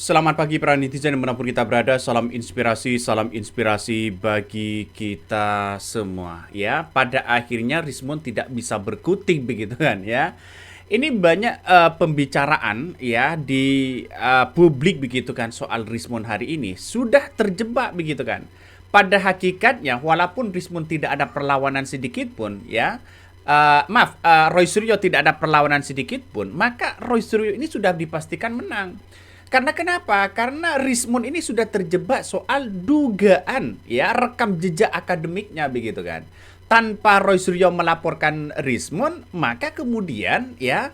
Selamat pagi para netizen dimanapun kita berada. Salam inspirasi bagi kita semua. Ya, pada akhirnya Rismond tidak bisa berkutik begitu kan ya. Ini banyak pembicaraan ya di publik begitu kan soal Rismond hari ini sudah terjebak begitu kan. Pada hakikatnya walaupun Rismond tidak ada perlawanan sedikit pun ya. Roy Suryo tidak ada perlawanan sedikit pun, maka Roy Suryo ini sudah dipastikan menang. Karena kenapa? Karena Rismond ini sudah terjebak soal dugaan ya rekam jejak akademiknya begitu kan. Tanpa Roy Suryo melaporkan Rismond, maka kemudian ya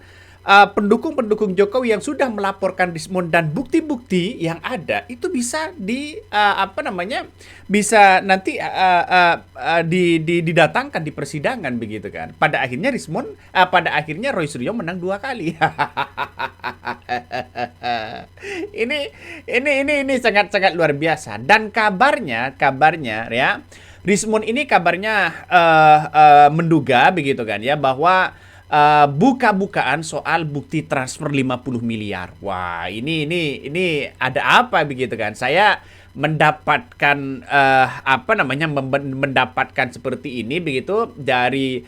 pendukung-pendukung Jokowi yang sudah melaporkan Rismond dan bukti-bukti yang ada itu bisa bisa nanti didatangkan di persidangan begitu kan. Pada akhirnya Roy Suryo menang 2 kali. ini sangat-sangat luar biasa dan kabarnya ya Rismond ini kabarnya menduga begitu kan ya bahwa buka-bukaan soal bukti transfer 50 miliar. Wah, ini ada apa begitu kan? Saya mendapatkan mendapatkan seperti ini begitu dari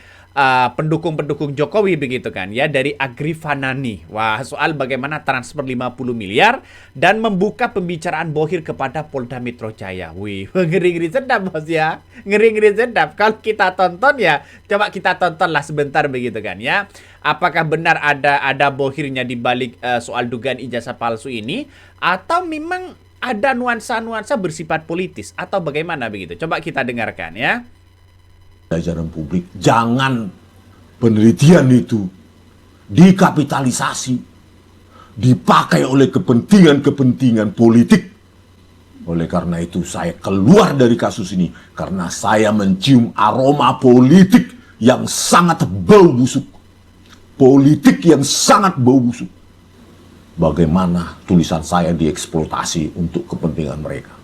pendukung-pendukung Jokowi begitu kan ya, dari Agrifanani. Wah, soal bagaimana transfer 50 miliar dan membuka pembicaraan bohir kepada Polda Metro Jaya. Wih, ngeri-ngeri sedap bos ya. Ngeri-ngeri sedap. Kalau kita tonton ya, coba kita tontonlah sebentar begitu kan ya. Apakah benar ada bohirnya di balik soal dugaan ijazah palsu ini atau memang ada nuansa-nuansa bersifat politis atau bagaimana begitu? Coba kita dengarkan ya. Ajaran publik, jangan penelitian itu dikapitalisasi, dipakai oleh kepentingan-kepentingan politik. Oleh karena itu saya keluar dari kasus ini karena saya mencium aroma politik yang sangat bau busuk. Politik yang sangat bau busuk. Bagaimana tulisan saya dieksploitasi untuk kepentingan mereka.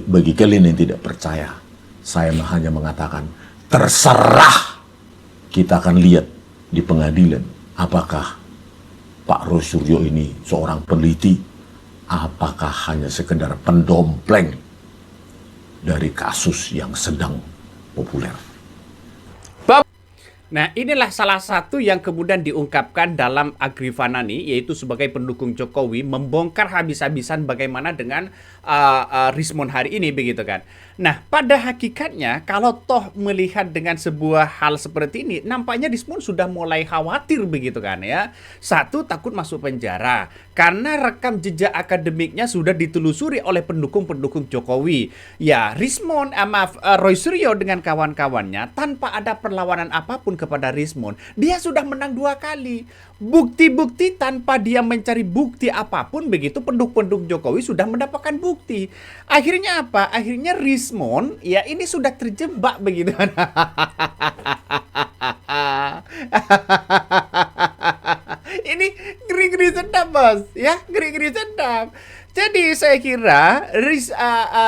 Bagi kalian yang tidak percaya, saya hanya mengatakan, terserah. Kita akan lihat di pengadilan apakah Pak Roy Suryo ini seorang peneliti, apakah hanya sekedar pendompleng dari kasus yang sedang populer. Nah, inilah salah satu yang kemudian diungkapkan dalam Agrifanani, yaitu sebagai pendukung Jokowi, membongkar habis-habisan bagaimana dengan Rismond hari ini begitu kan. Nah, pada hakikatnya kalau toh melihat dengan sebuah hal seperti ini, nampaknya Rismond sudah mulai khawatir begitu kan ya. Satu, takut masuk penjara karena rekam jejak akademiknya sudah ditelusuri oleh pendukung-pendukung Jokowi. Ya, Roy Suryo dengan kawan-kawannya tanpa ada perlawanan apapun kepada Rismond, dia sudah menang 2 kali. Bukti-bukti tanpa dia mencari bukti apapun begitu, pendukung-pendukung Jokowi sudah mendapatkan bukti. Akhirnya apa? Akhirnya Rismond ya ini sudah terjebak begitu. Ini ngeri-ngeri sedap bos ya, ngeri-ngeri sedap. Jadi saya kira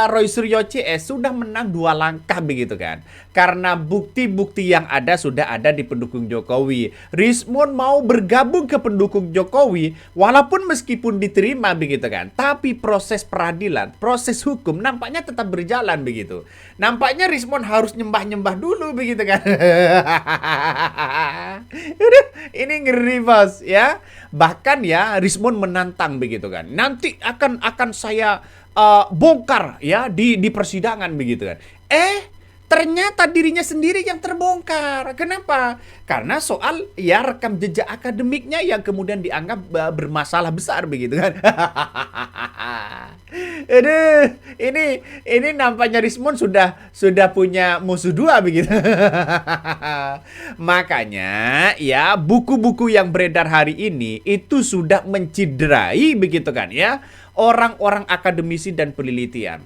Roy Suryo CS sudah menang 2 langkah begitu kan. Karena bukti-bukti yang ada sudah ada di pendukung Jokowi. Rismond mau bergabung ke pendukung Jokowi walaupun meskipun diterima begitu kan. Tapi proses peradilan, proses hukum nampaknya tetap berjalan begitu. Nampaknya Rismond harus nyembah-nyembah dulu begitu kan. Ini ngeri bos ya. Bahkan ya Rismond menantang begitu kan. Nanti akan saya bongkar ya di persidangan begitu kan. Ternyata dirinya sendiri yang terbongkar. Kenapa? Karena soal ya rekam jejak akademiknya yang kemudian dianggap bermasalah besar begitu kan. Aduh, ini nampaknya Rismond sudah punya musuh 2 begitu. Makanya ya buku-buku yang beredar hari ini itu sudah menciderai begitu kan ya orang-orang akademisi dan penelitian.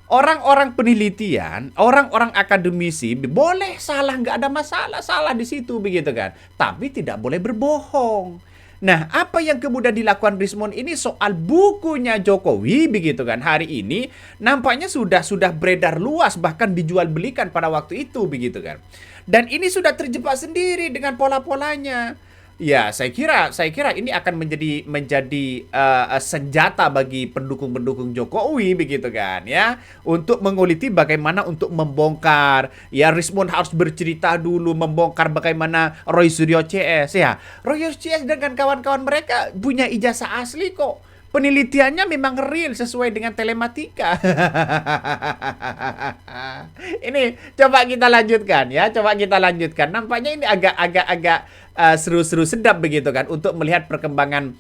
Orang-orang penelitian, orang-orang akademisi boleh salah, nggak ada masalah, salah di situ begitu kan. Tapi tidak boleh berbohong. Nah, apa yang kemudian dilakukan Rismond ini soal bukunya Jokowi begitu kan hari ini nampaknya sudah beredar luas, bahkan dijual belikan pada waktu itu begitu kan. Dan ini sudah terjebak sendiri dengan pola-polanya. Ya, saya kira ini akan menjadi senjata bagi pendukung-pendukung Jokowi begitu kan ya, untuk menguliti bagaimana untuk membongkar. Ya, Rismon harus bercerita dulu membongkar bagaimana Roy Suryo CS ya. Roy Suryo CS dengan kawan-kawan mereka punya ijazah asli kok. Penelitiannya memang real sesuai dengan telematika. Ini coba kita lanjutkan ya, coba kita lanjutkan. Nampaknya ini agak seru-seru sedap begitu kan untuk melihat perkembangan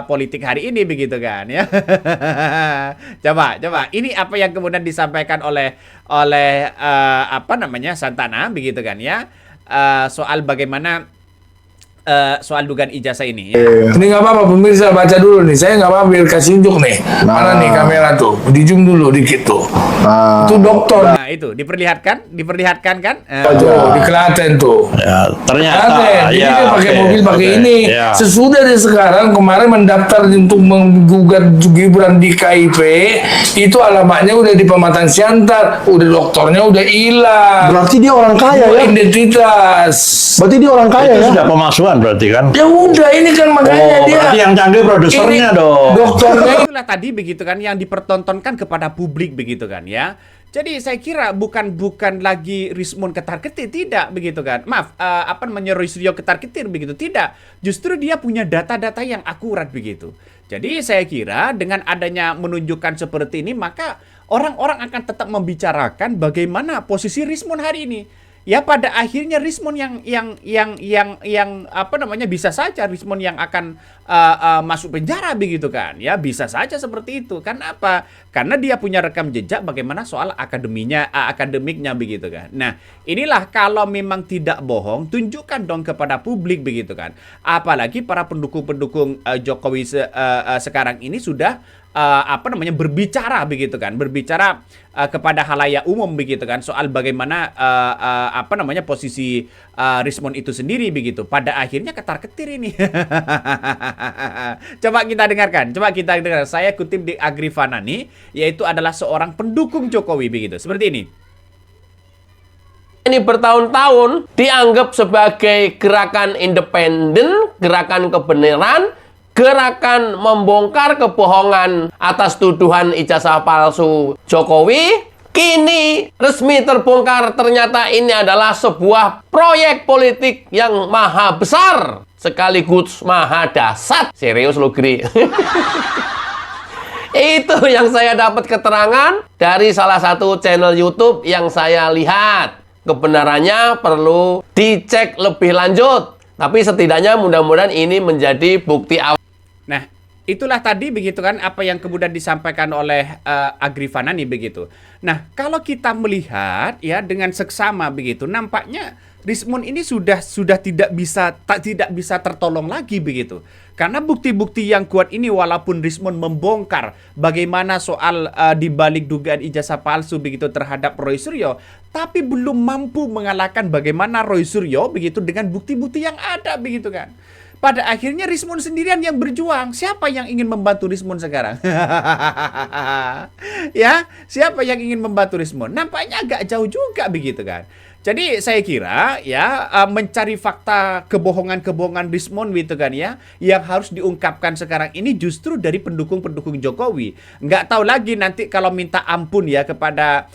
politik hari ini begitu kan ya. Coba ini apa yang kemudian disampaikan oleh Santana begitu kan ya. Soal bagaimana soal dugaan ijazah ini ya. Ini nggak apa-apa pemirsa, baca dulu nih. Saya nggak apa-apa biar kasih unjuk nih. Mana nih kamera tuh? Di zoom dulu dikit tuh. Itu dokter. Nah itu diperlihatkan kan? Tuh, di Klaten tuh. Ya, ternyata Klaten. Jadi dia pakai mobil pakai ini. Ya. Sesudah dia sekarang kemarin mendaftar untuk menggugat Gibran di KIP, itu alamatnya udah di Pematang Siantar, udah dokternya udah hilang. Berarti dia orang kaya ya? Identitas. Berarti dia orang kaya itu ya? sudah pemasukan berarti kan? Ya udah ini kan makanya dia. Berarti yang canggih produsernya Ini dong. Dokternya Itulah tadi begitu kan yang dipertontonkan kepada publik begitu kan ya. Jadi saya kira bukan lagi Rismon ketar-ketir, tidak begitu kan. Maaf, Roy Suryo ketar-ketir begitu, tidak. Justru dia punya data-data yang akurat begitu. Jadi saya kira dengan adanya menunjukkan seperti ini, maka orang-orang akan tetap membicarakan bagaimana posisi Rismon hari ini. Ya pada akhirnya Rismon bisa saja Rismon yang akan masuk penjara begitu kan. Ya bisa saja seperti itu. Karena apa? Karena dia punya rekam jejak bagaimana soal akademiknya begitu kan. Nah, inilah kalau memang tidak bohong, tunjukkan dong kepada publik begitu kan. Apalagi para pendukung-pendukung Jokowi sekarang ini sudah berbicara begitu kan, kepada halayak umum begitu kan soal bagaimana posisi Rismon itu sendiri begitu. Pada akhirnya ketar-ketir ini. Coba kita dengarkan. Saya kutip di Agrifanani, yaitu adalah seorang pendukung Jokowi begitu. Seperti ini. Ini bertahun-tahun dianggap sebagai gerakan independen, gerakan kebenaran, gerakan membongkar kebohongan atas tuduhan ijazah palsu Jokowi. Kini resmi terbongkar, ternyata ini adalah sebuah proyek politik yang maha besar sekaligus maha dahsyat. Serius lo, Gri. Itu yang saya dapat keterangan dari salah satu channel YouTube yang saya lihat. Kebenarannya perlu dicek lebih lanjut. Tapi setidaknya mudah-mudahan ini menjadi bukti awal. Nah, itulah tadi begitu kan apa yang kemudian disampaikan oleh Agrifanani begitu. Nah, kalau kita melihat ya dengan seksama begitu, nampaknya Rismon ini sudah tidak bisa tertolong lagi begitu. Karena bukti-bukti yang kuat ini walaupun Rismon membongkar bagaimana soal dibalik dugaan ijazah palsu begitu terhadap Roy Suryo, tapi belum mampu mengalahkan bagaimana Roy Suryo begitu dengan bukti-bukti yang ada begitu kan. Pada akhirnya Rismon sendirian yang berjuang. Siapa yang ingin membantu Rismon sekarang? Ya, siapa yang ingin membantu Rismon? Nampaknya agak jauh juga begitu kan. Jadi saya kira ya mencari fakta kebohongan Rismon gitu kan ya, yang harus diungkapkan sekarang ini justru dari pendukung-pendukung Jokowi. Nggak tahu lagi nanti kalau minta ampun ya kepada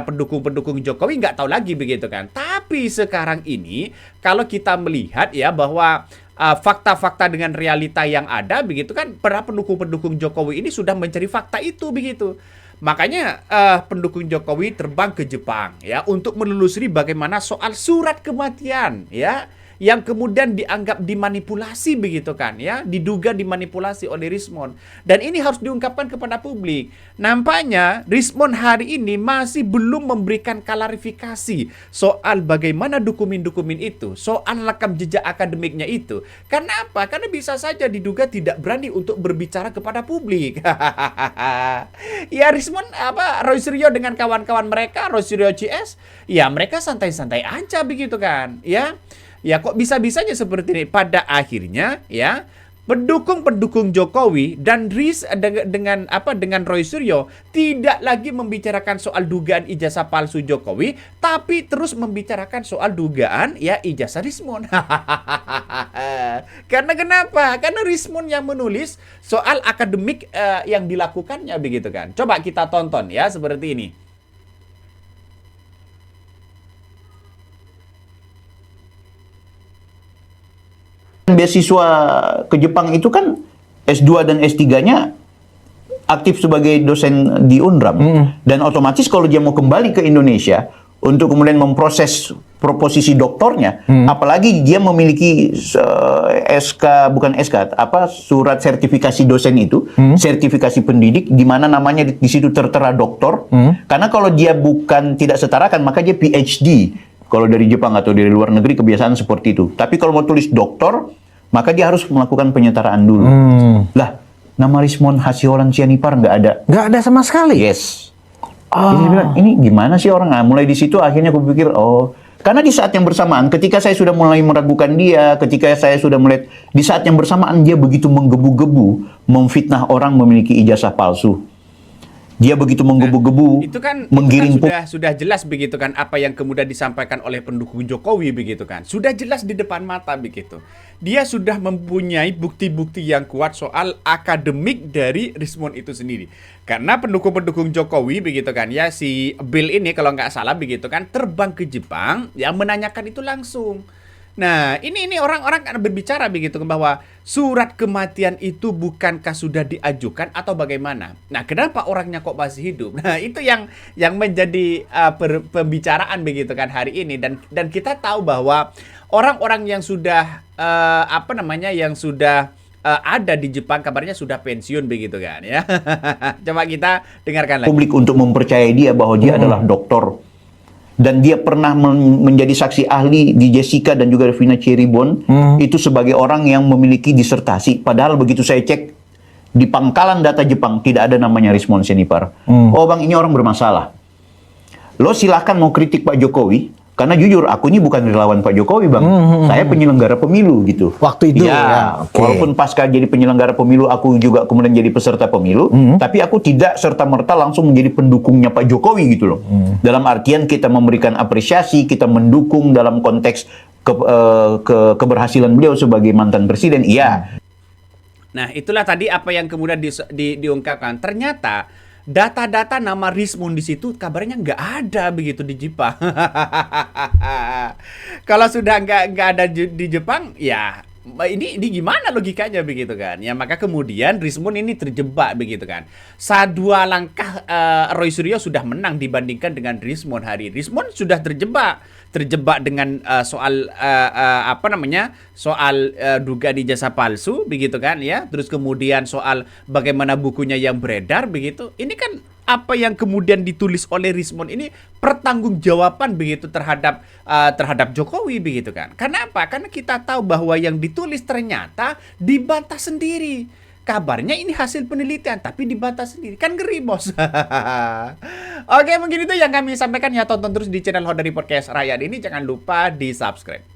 pendukung-pendukung Jokowi, nggak tahu lagi begitu kan. Tapi sekarang ini kalau kita melihat ya bahwa fakta-fakta dengan realita yang ada begitu kan, para pendukung-pendukung Jokowi ini sudah mencari fakta itu begitu. Makanya pendukung Jokowi terbang ke Jepang ya untuk menelusuri bagaimana soal surat kematian ya yang kemudian dianggap dimanipulasi begitu kan ya, diduga dimanipulasi oleh Rismon, dan ini harus diungkapkan kepada publik. Nampaknya Rismon hari ini masih belum memberikan klarifikasi soal bagaimana dokumen-dokumen itu, soal rekam jejak akademiknya itu. Karena apa? Karena bisa saja diduga tidak berani untuk berbicara kepada publik. Ya Rismon Roy Suryo dengan kawan-kawan mereka, Roy Suryo CS, ya mereka santai-santai aja begitu kan ya. Ya kok bisa-bisanya seperti ini. Pada akhirnya ya pendukung Jokowi dan dengan Roy Suryo tidak lagi membicarakan soal dugaan ijazah palsu Jokowi, tapi terus membicarakan soal dugaan ya ijazah Rismon. Karena kenapa? Karena Rismon yang menulis soal akademik yang dilakukannya begitu kan. Coba kita tonton ya seperti ini. Beasiswa ke Jepang itu kan S2 dan S3-nya aktif sebagai dosen di UNRAM. Dan otomatis kalau dia mau kembali ke Indonesia untuk kemudian memproses proposisi doktornya, apalagi dia memiliki surat sertifikasi dosen itu, sertifikasi pendidik di mana namanya di situ tertera doktor. Karena kalau dia tidak setarakan maka dia PhD. Kalau dari Jepang atau dari luar negeri kebiasaan seperti itu. Tapi kalau mau tulis doktor, maka dia harus melakukan penyetaraan dulu. Lah, nama Rismon Hasihorang Sianipar nggak ada. Nggak ada sama sekali. Yes. Jadi dia bilang, ini gimana sih orang? Nah, mulai di situ akhirnya aku pikir, karena di saat yang bersamaan, ketika saya sudah mulai meragukan dia, ketika saya sudah melihat, di saat yang bersamaan dia begitu menggebu-gebu, memfitnah orang memiliki ijazah palsu. Dia begitu menggebu-gebu, Itu kan menggiring sudah jelas begitu kan apa yang kemudian disampaikan oleh pendukung Jokowi begitu kan. Sudah jelas di depan mata begitu. Dia sudah mempunyai bukti-bukti yang kuat soal akademik dari Rismon itu sendiri. Karena pendukung-pendukung Jokowi begitu kan ya, si Bill ini kalau nggak salah begitu kan terbang ke Jepang yang menanyakan itu langsung. Nah, ini orang-orang kan berbicara begitu bahwa surat kematian itu bukankah sudah diajukan atau bagaimana? Nah, kenapa orangnya kok masih hidup? Nah, itu yang menjadi pembicaraan begitu kan hari ini, dan kita tahu bahwa orang-orang yang sudah yang sudah ada di Jepang kabarnya sudah pensiun begitu kan ya. Coba kita dengarkan lagi. publik untuk mempercayai dia bahwa dia adalah doktor. Dan dia pernah menjadi saksi ahli di Jessica dan juga Vina Cirebon itu sebagai orang yang memiliki disertasi. Padahal begitu saya cek di pangkalan data Jepang tidak ada namanya Rismon Sianipar. Oh bang, ini orang bermasalah. Lo silahkan mau kritik Pak Jokowi, karena jujur aku ini bukan relawan Pak Jokowi bang. Saya penyelenggara pemilu gitu. Waktu itu ya, oke. walaupun pasca jadi penyelenggara pemilu aku juga kemudian jadi peserta pemilu, tapi aku tidak serta-merta langsung menjadi pendukungnya Pak Jokowi gitu loh. Dalam artian kita memberikan apresiasi, kita mendukung dalam konteks keberhasilan beliau sebagai mantan presiden. Iya. Nah, itulah tadi apa yang kemudian diungkapkan. Ternyata data-data nama Rismon di situ kabarnya nggak ada begitu di Jepang. Kalau sudah nggak ada di Jepang, ya ini gimana logikanya begitu kan? Ya maka kemudian Rismon ini terjebak begitu kan. Dua langkah Roy Suryo sudah menang dibandingkan dengan Rismon hari. Rismon sudah terjebak dengan soal soal dugaan ijazah palsu begitu kan ya. Terus kemudian soal bagaimana bukunya yang beredar begitu. Ini kan apa yang kemudian ditulis oleh Rismon ini pertanggungjawaban begitu terhadap Jokowi begitu kan. Karena apa? Karena kita tahu bahwa yang ditulis ternyata dibantah sendiri. Kabarnya ini hasil penelitian, tapi dibantah sendiri. Kan ngeri, bos. Oke, mungkin itu yang kami sampaikan ya. Tonton terus di channel Hodari Podcast Rakyat ini. Jangan lupa di-subscribe.